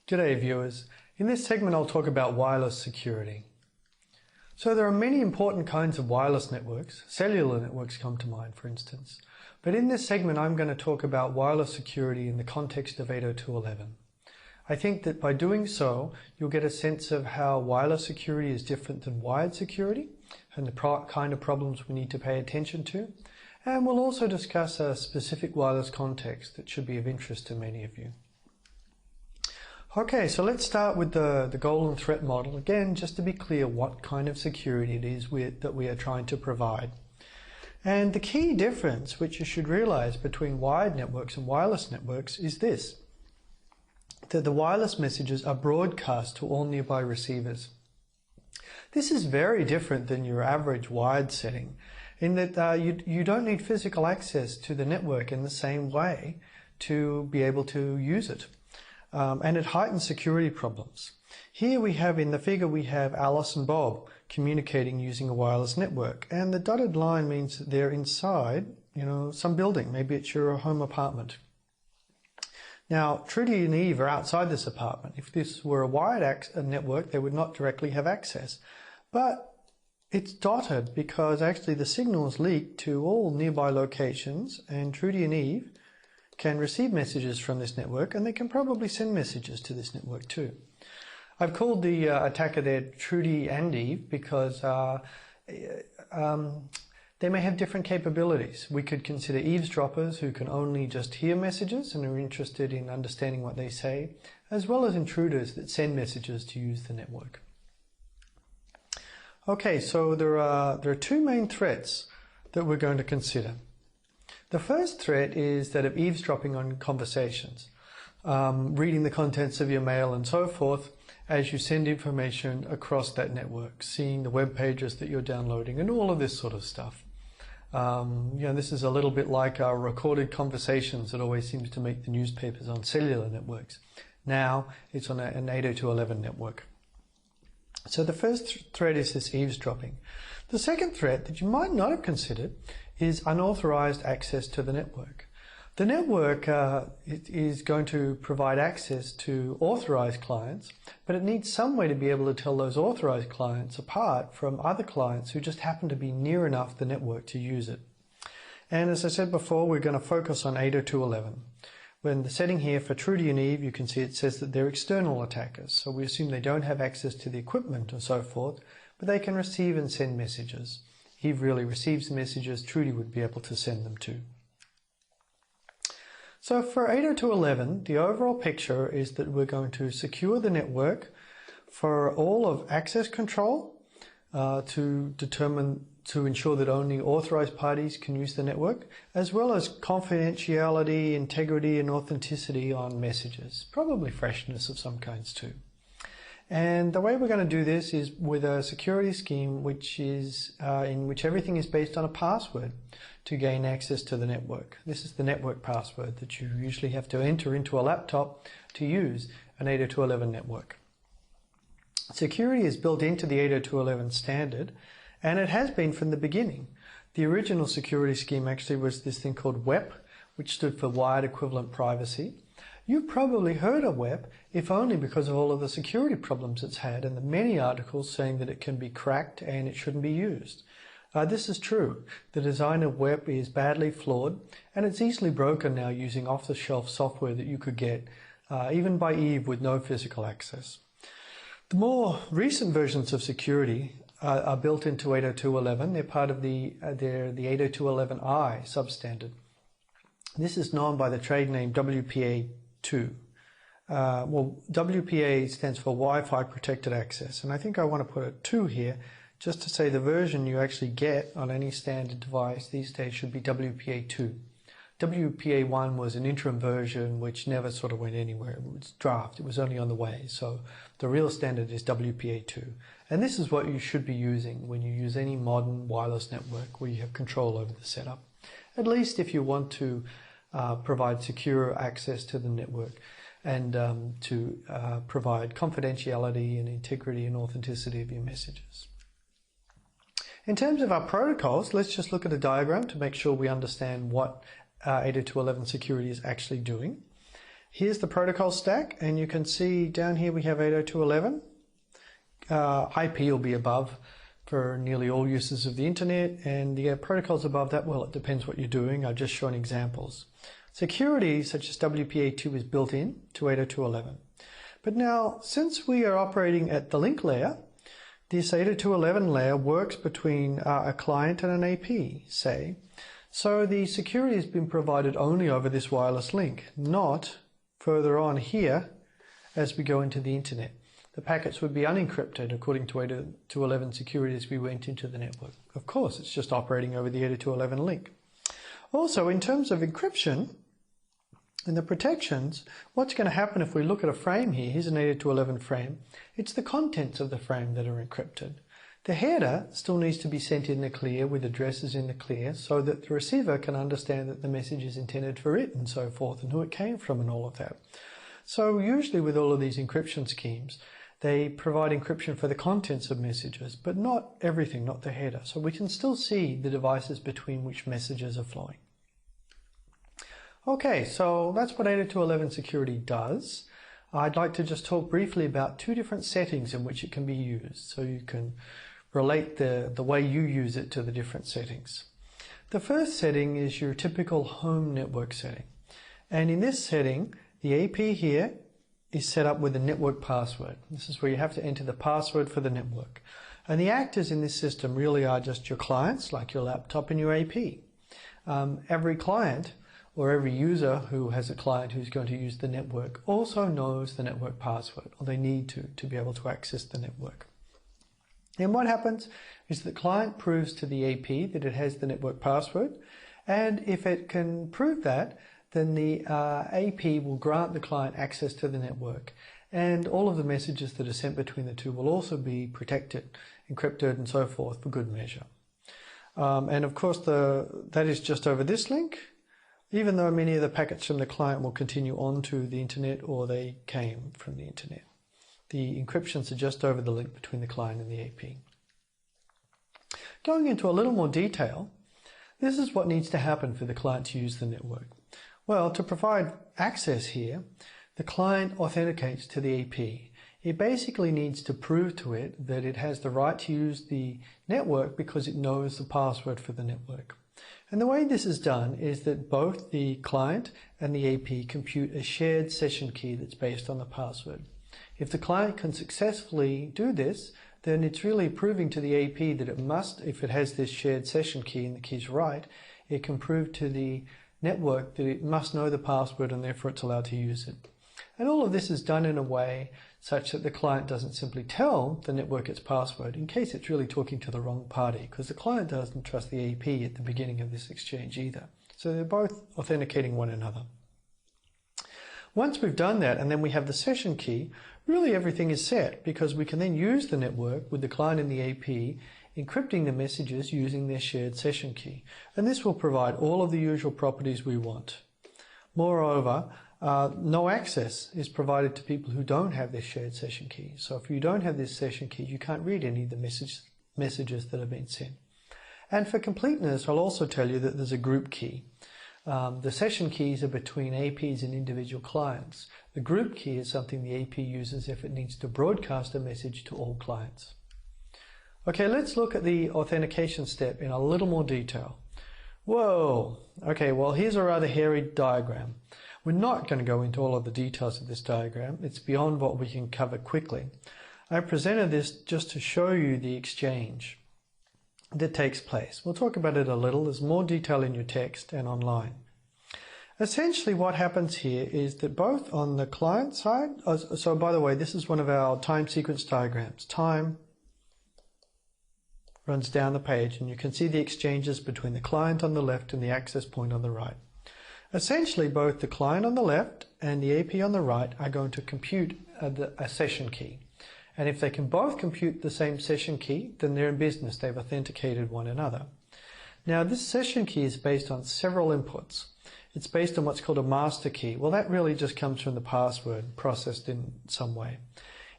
G'day viewers. In this segment I'll talk about wireless security. So there are many important kinds of wireless networks. Cellular networks come to mind, for instance. But in this segment I'm going to talk about wireless security in the context of 802.11. I think that by doing so you'll get a sense of how wireless security is different than wired security and the kind of problems we need to pay attention to. And we'll also discuss a specific wireless context that should be of interest to many of you. Okay, so let's start with the goal and threat model. Again, just to be clear what kind of security it is that we are trying to provide. And the key difference, which you should realize between wired networks and wireless networks, is this: that the wireless messages are broadcast to all nearby receivers. This is very different than your average wired setting, in that you don't need physical access to the network in the same way to be able to use it. And it heightens security problems. Here we have, in the figure, we have Alice and Bob communicating using a wireless network, and the dotted line means that they're inside, some building. Maybe it's your home apartment. Now, Trudy and Eve are outside this apartment. If this were a wired network, they would not directly have access. But it's dotted because actually the signals leak to all nearby locations, and Trudy and Eve can receive messages from this network, and they can probably send messages to this network too. I've called the attacker there Trudy and Eve because they may have different capabilities. We could consider eavesdroppers who can only just hear messages and are interested in understanding what they say, as well as intruders that send messages to use the network. Okay, so there are two main threats that we're going to consider. The first threat is that of eavesdropping on conversations, reading the contents of your mail and so forth as you send information across that network, seeing the web pages that you're downloading and all of this sort of stuff. This is a little bit like our recorded conversations that always seems to make the newspapers on cellular networks. Now it's on an 802.11 network. So the first threat is this eavesdropping. The second threat that you might not have considered is unauthorized access to the network. The network is going to provide access to authorized clients, but it needs some way to be able to tell those authorized clients apart from other clients who just happen to be near enough the network to use it. And as I said before, we're going to focus on 802.11. When the setting here for Trudy and Eve, you can see it says that they're external attackers. So we assume they don't have access to the equipment and so forth, but they can receive and send messages. Eve really receives messages, Trudy would be able to send them too. So for 802.11, the overall picture is that we're going to secure the network for all of access control to ensure that only authorized parties can use the network, as well as confidentiality, integrity, and authenticity on messages, probably freshness of some kinds too. And the way we're going to do this is with a security scheme which is in which everything is based on a password to gain access to the network. This is the network password that you usually have to enter into a laptop to use an 802.11 network. Security is built into the 802.11 standard, and it has been from the beginning. The original security scheme actually was this thing called WEP, which stood for Wired Equivalent Privacy. You've probably heard of WEP, if only because of all of the security problems it's had and the many articles saying that it can be cracked and it shouldn't be used. This is true. The design of WEP is badly flawed, and it's easily broken now using off-the-shelf software that you could get, even by Eve, with no physical access. The more recent versions of security are built into 802.11. They're part of the 802.11i substandard. This is known by the trade name WPA2. WPA stands for Wi-Fi Protected Access, and I think I want to put a 2 here just to say the version you actually get on any standard device these days should be WPA2. WPA1 was an interim version which never sort of went anywhere. It was draft, it was only on the way. So the real standard is WPA2. And this is what you should be using when you use any modern wireless network where you have control over the setup. At least if you want to provide secure access to the network and to provide confidentiality and integrity and authenticity of your messages. In terms of our protocols, let's just look at a diagram to make sure we understand what 802.11 security is actually doing. Here's the protocol stack, and you can see down here we have 802.11. IP will be above for nearly all uses of the internet, and the protocols above that, well, it depends what you're doing. I've just shown examples. Security such as WPA2 is built in to 802.11. But now, since we are operating at the link layer, this 802.11 layer works between a client and an AP, say. So the security has been provided only over this wireless link, not further on here as we go into the internet. The packets would be unencrypted according to 802.11 security as we went into the network. Of course, it's just operating over the 802.11 link. Also, in terms of encryption and the protections, what's going to happen if we look at a frame here? Here's an 802.11 frame. It's the contents of the frame that are encrypted. The header still needs to be sent in the clear with addresses in the clear so that the receiver can understand that the message is intended for it and so forth, and who it came from and all of that. So usually with all of these encryption schemes, they provide encryption for the contents of messages, but not everything, not the header. So we can still see the devices between which messages are flowing. Okay, so that's what 802.11 security does. I'd like to just talk briefly about two different settings in which it can be used, so you can relate the way you use it to the different settings. The first setting is your typical home network setting. And in this setting, the AP here is set up with a network password. This is where you have to enter the password for the network. And the actors in this system really are just your clients, like your laptop and your AP. Every client or every user who has a client who's going to use the network also knows the network password, or they need to be able to access the network. And what happens is the client proves to the AP that it has the network password, and if it can prove that, then the AP will grant the client access to the network, and all of the messages that are sent between the two will also be protected, encrypted and so forth for good measure. And of course that is just over this link, even though many of the packets from the client will continue on to the internet or they came from the internet. The encryptions are just over the link between the client and the AP. Going into a little more detail, this is what needs to happen for the client to use the network. Well, to provide access here, the client authenticates to the AP. It basically needs to prove to it that it has the right to use the network because it knows the password for the network. And the way this is done is that both the client and the AP compute a shared session key that's based on the password. If the client can successfully do this, then it's really proving to the AP that it must, if it has this shared session key and the key's right, it can prove to the network that it must know the password and therefore it's allowed to use it. And all of this is done in a way such that the client doesn't simply tell the network its password in case it's really talking to the wrong party, because the client doesn't trust the AP at the beginning of this exchange either. So they're both authenticating one another. Once we've done that and then we have the session key, really everything is set because we can then use the network with the client and the AP encrypting the messages using their shared session key. And this will provide all of the usual properties we want. Moreover, no access is provided to people who don't have this shared session key. So if you don't have this session key, you can't read any of the messages that have been sent. And for completeness, I'll also tell you that there's a group key. The session keys are between APs and individual clients. The group key is something the AP uses if it needs to broadcast a message to all clients. Okay, let's look at the authentication step in a little more detail. Whoa! Okay, well here's a rather hairy diagram. We're not going to go into all of the details of this diagram. It's beyond what we can cover quickly. I presented this just to show you the exchange that takes place. We'll talk about it a little. There's more detail in your text and online. Essentially what happens here is that both on the client side, so by the way, this is one of our time sequence diagrams. Time runs down the page and you can see the exchanges between the client on the left and the access point on the right. Essentially both the client on the left and the AP on the right are going to compute a session key. And if they can both compute the same session key, then they're in business. They've authenticated one another. Now this session key is based on several inputs. It's based on what's called a master key. Well, that really just comes from the password processed in some way.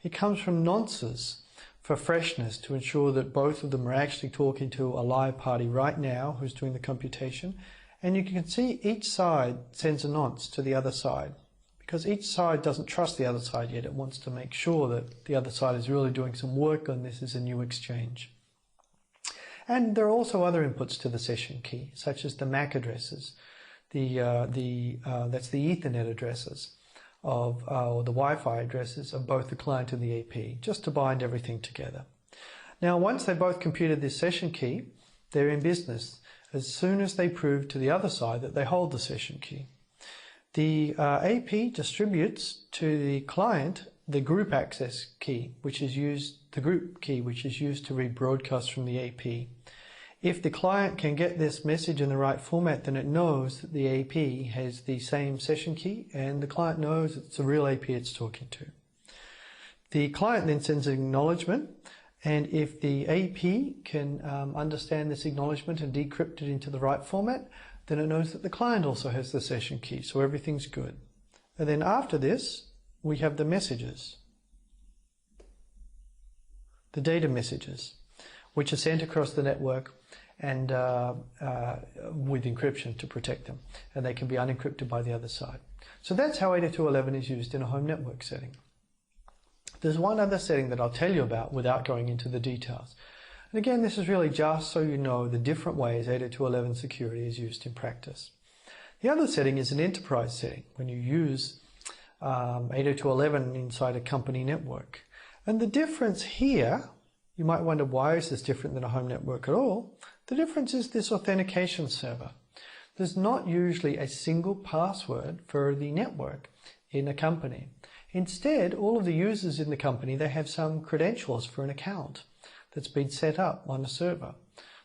It comes from nonces for freshness to ensure that both of them are actually talking to a live party right now who's doing the computation. And you can see each side sends a nonce to the other side because each side doesn't trust the other side yet. It wants to make sure that the other side is really doing some work on this as a new exchange. And there are also other inputs to the session key, such as the MAC addresses, that's the Ethernet addresses or the Wi-Fi addresses of both the client and the AP, just to bind everything together. Now, once they both computed this session key, they're in business as soon as they prove to the other side that they hold the session key. The AP distributes to the client the group access key, the group key, which is used to read broadcasts from the AP. If the client can get this message in the right format, then it knows that the AP has the same session key, and the client knows it's a real AP it's talking to. The client then sends an acknowledgement, and if the AP can understand this acknowledgement and decrypt it into the right format, then it knows that the client also has the session key, so everything's good. And then after this, we have the messages, the data messages, which are sent across the network and with encryption to protect them, and they can be unencrypted by the other side. So that's how 802.11 is used in a home network setting. There's one other setting that I'll tell you about without going into the details. And again, this is really just so you know the different ways 802.11 security is used in practice. The other setting is an enterprise setting, when you use 802.11 inside a company network. And the difference here, you might wonder, why is this different than a home network at all? The difference is this authentication server. There's not usually a single password for the network in a company. Instead, all of the users in the company, they have some credentials for an account that's been set up on a server.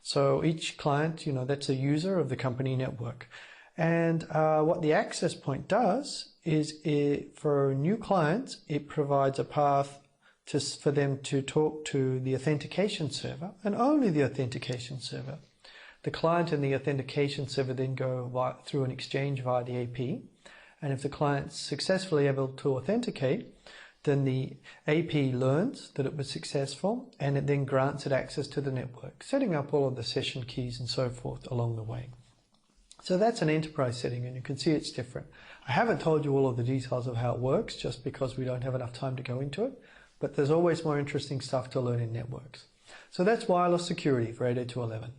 So each client, that's a user of the company network. And what the access point does is, for new clients, it provides a path for them to talk to the authentication server, and only the authentication server. The client and the authentication server then go through an exchange via the AP, and if the client's successfully able to authenticate, then the AP learns that it was successful, and it then grants it access to the network, setting up all of the session keys and so forth along the way. So that's an enterprise setting, and you can see it's different. I haven't told you all of the details of how it works just because we don't have enough time to go into it, but there's always more interesting stuff to learn in networks. So that's wireless security for 802.11.